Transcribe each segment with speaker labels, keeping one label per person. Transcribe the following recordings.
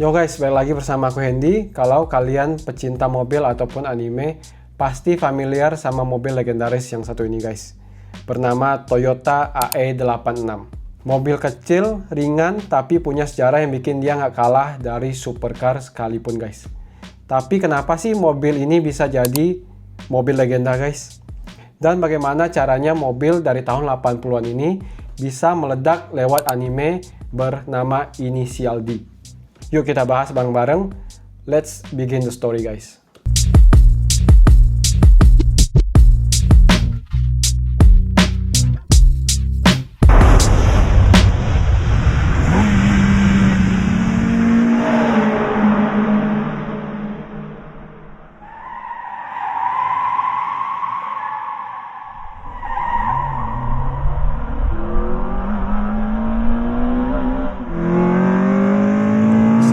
Speaker 1: Yo guys, balik lagi bersama aku Hendy. Kalau kalian pecinta mobil ataupun anime, pasti familiar sama mobil legendaris yang satu ini guys. Bernama Toyota AE86. Mobil kecil, ringan, tapi punya sejarah yang bikin dia nggak kalah dari supercar sekalipun guys. Tapi kenapa sih mobil ini bisa jadi mobil legenda guys? Dan bagaimana caranya mobil dari tahun 80-an ini bisa meledak lewat anime bernama Initial D? Yuk kita bahas bareng-bareng. Let's begin the story guys.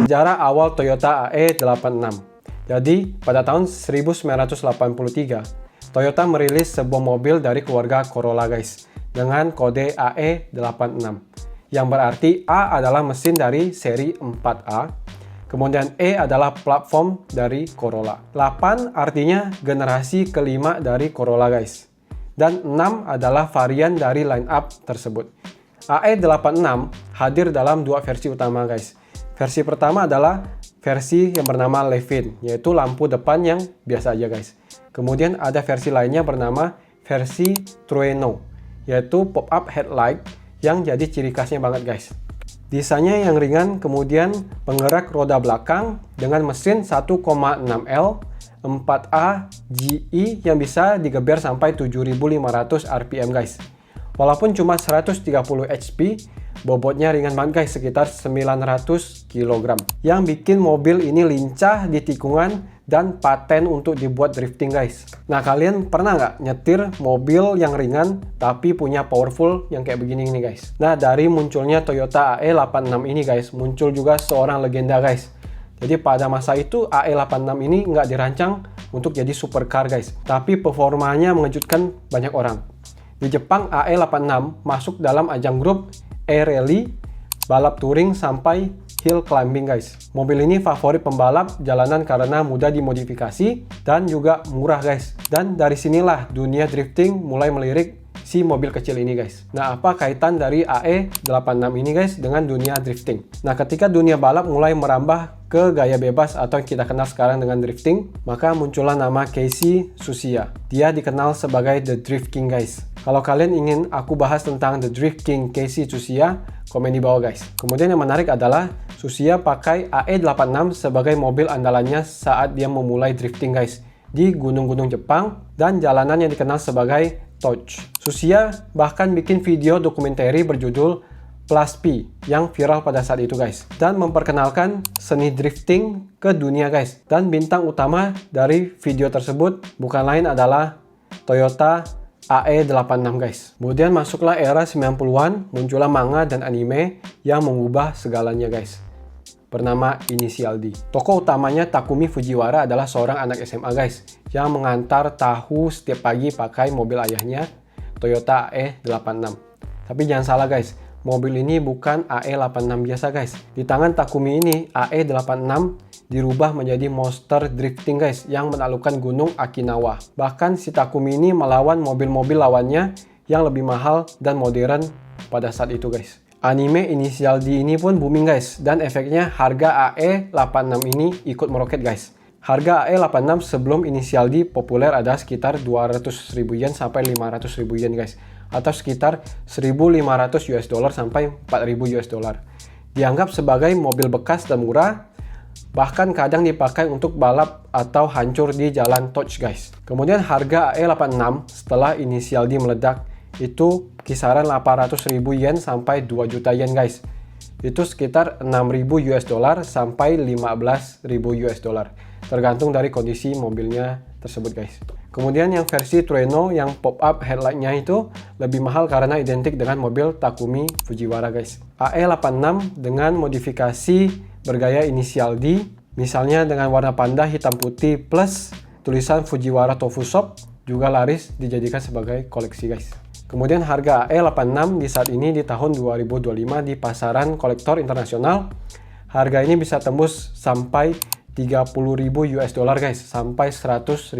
Speaker 1: Sejarah awal Toyota AE86. Jadi, pada tahun 1983, Toyota merilis sebuah mobil dari keluarga Corolla guys, dengan kode AE86, yang berarti A adalah mesin dari seri 4A, kemudian E adalah platform dari Corolla. 8 artinya generasi kelima dari Corolla guys, dan 6 adalah varian dari line-up tersebut. AE86 hadir dalam dua versi utama guys. Versi pertama adalah versi yang bernama Levin, yaitu lampu depan yang biasa aja guys. Kemudian ada versi lainnya bernama versi Trueno, yaitu pop-up headlight yang jadi ciri khasnya banget guys. Desainnya yang ringan, kemudian penggerak roda belakang dengan mesin 1,6L 4A GE yang bisa digeber sampai 7.500 RPM guys. Walaupun cuma 130 HP, bobotnya ringan banget guys, sekitar 900 kg. Yang bikin mobil ini lincah di tikungan dan paten untuk dibuat drifting guys. Nah, kalian pernah nggak nyetir mobil yang ringan tapi punya powerful yang kayak begini nih guys? Nah, dari munculnya Toyota AE86 ini guys, muncul juga seorang legenda guys. Jadi pada masa itu AE86 ini nggak dirancang untuk jadi supercar guys, tapi performanya mengejutkan banyak orang. Di Jepang, AE86 masuk dalam ajang grup E-Rally, balap touring sampai hill climbing guys. Mobil ini favorit pembalap jalanan karena mudah dimodifikasi dan juga murah guys. Dan dari sinilah dunia drifting mulai melirik si mobil kecil ini guys. Nah, apa kaitan dari AE86 ini guys dengan dunia drifting? Nah, ketika dunia balap mulai merambah ke gaya bebas atau yang kita kenal sekarang dengan drifting, maka muncullah nama Casey Tsuchiya. Dia dikenal sebagai The Drift King guys. Kalau kalian ingin aku bahas tentang The Drift King Casey Tsuchiya, komen di bawah guys. Kemudian yang menarik adalah Tsuchiya pakai AE86 sebagai mobil andalannya saat dia memulai drifting guys di gunung-gunung Jepang dan jalanan yang dikenal sebagai Touch. Tsuchiya bahkan bikin video dokumenter berjudul Plus P yang viral pada saat itu guys, dan memperkenalkan seni drifting ke dunia guys. Dan bintang utama dari video tersebut bukan lain adalah Toyota AE86 guys. Kemudian masuklah era 90-an, muncullah manga dan anime yang mengubah segalanya guys, bernama Initial D. Tokoh utamanya Takumi Fujiwara adalah seorang anak SMA guys, yang mengantar tahu setiap pagi pakai mobil ayahnya, Toyota AE86. Tapi jangan salah guys, mobil ini bukan AE86 biasa guys. Di tangan Takumi ini, AE86 dirubah menjadi monster drifting guys, yang menaklukkan gunung Okinawa. Bahkan si Takumi ini melawan mobil-mobil lawannya yang lebih mahal dan modern pada saat itu guys. Anime Initial D ini pun booming guys, dan efeknya harga AE86 ini ikut meroket guys. Harga AE86 sebelum Initial D populer ada sekitar 200.000 yen sampai 500.000 yen guys, atau sekitar 1.500 US dollar sampai 4.000 US dollar. Dianggap sebagai mobil bekas dan murah, bahkan kadang dipakai untuk balap atau hancur di jalan touch guys. Kemudian harga AE86 setelah Initial D meledak itu kisaran 800.000 yen sampai 2 juta yen guys. Itu sekitar 6.000 US dollar sampai 15.000 US dollar, tergantung dari kondisi mobilnya tersebut guys. Kemudian yang versi Trueno yang pop-up headlightnya itu lebih mahal karena identik dengan mobil Takumi Fujiwara guys. AE86 dengan modifikasi bergaya Initial D, misalnya dengan warna panda hitam putih plus tulisan Fujiwara Tofu Shop, juga laris dijadikan sebagai koleksi guys. Kemudian harga AE86 di saat ini di tahun 2025 di pasaran kolektor internasional Harga ini bisa tembus sampai 30.000 US dollar guys, sampai 100.000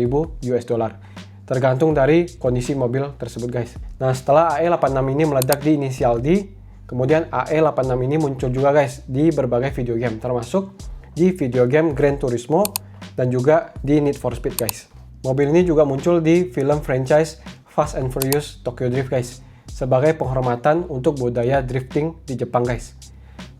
Speaker 1: US dollar. Tergantung dari kondisi mobil tersebut guys. Nah, setelah AE86 ini meledak di inisial D, kemudian AE86 ini muncul juga guys di berbagai video game, termasuk di video game Gran Turismo dan juga di Need for Speed guys. Mobil ini juga muncul di film franchise Fast and Furious Tokyo Drift guys, sebagai penghormatan untuk budaya drifting di Jepang guys.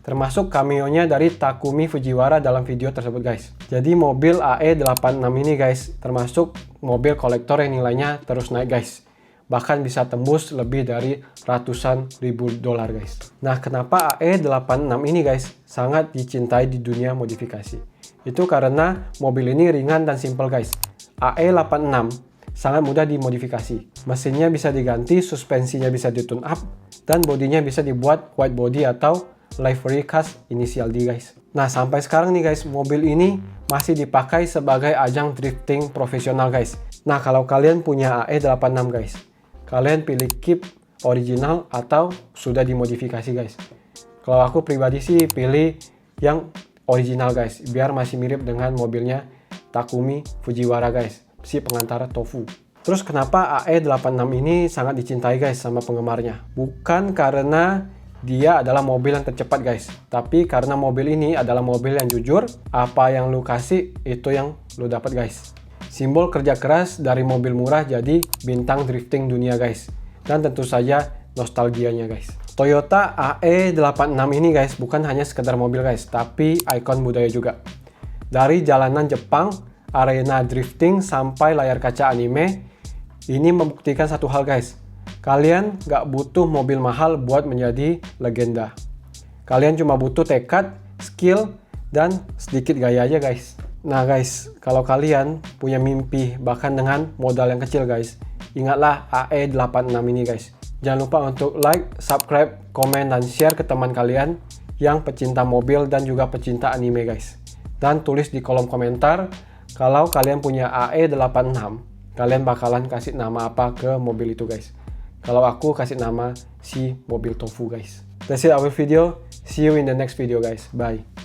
Speaker 1: Termasuk cameo-nya dari Takumi Fujiwara dalam video tersebut guys. Jadi mobil AE86 ini guys termasuk mobil kolektor yang nilainya terus naik guys. Bahkan bisa tembus lebih dari ratusan ribu dolar guys. Nah, kenapa AE86 ini guys sangat dicintai di dunia modifikasi? Itu karena mobil ini ringan dan simple guys. AE86 sangat mudah dimodifikasi. Mesinnya bisa diganti, suspensinya bisa ditune up, dan bodinya bisa dibuat white body atau livery khas inisial D guys. Nah, sampai sekarang nih guys, mobil ini masih dipakai sebagai ajang drifting profesional guys. Nah, kalau kalian punya AE86 guys, kalian pilih keep original atau sudah dimodifikasi guys. Kalau aku pribadi sih pilih yang original guys, biar masih mirip dengan mobilnya Takumi Fujiwara guys, si pengantar tofu. Terus kenapa AE86 ini sangat dicintai guys sama penggemarnya? Bukan karena dia adalah mobil yang tercepat guys, tapi karena mobil ini adalah mobil yang jujur. Apa yang lu kasih, itu yang lu dapat guys. Simbol kerja keras dari mobil murah jadi bintang drifting dunia guys. Dan tentu saja nostalgianya guys. Toyota AE86 ini guys bukan hanya sekedar mobil guys, tapi ikon budaya juga. Dari jalanan Jepang, arena drifting, sampai layar kaca anime, ini membuktikan satu hal guys. Kalian gak butuh mobil mahal buat menjadi legenda. Kalian cuma butuh tekad, skill, dan sedikit gaya aja guys. Nah guys, kalau kalian punya mimpi bahkan dengan modal yang kecil guys, ingatlah AE86 ini guys. Jangan lupa untuk like, subscribe, komen, dan share ke teman kalian yang pecinta mobil dan juga pecinta anime guys. Dan tulis di kolom komentar kalau kalian punya AE86, kalian bakalan kasih nama apa ke mobil itu guys. Kalau aku kasih nama si mobil tofu guys. That's it our video. See you in the next video guys. Bye.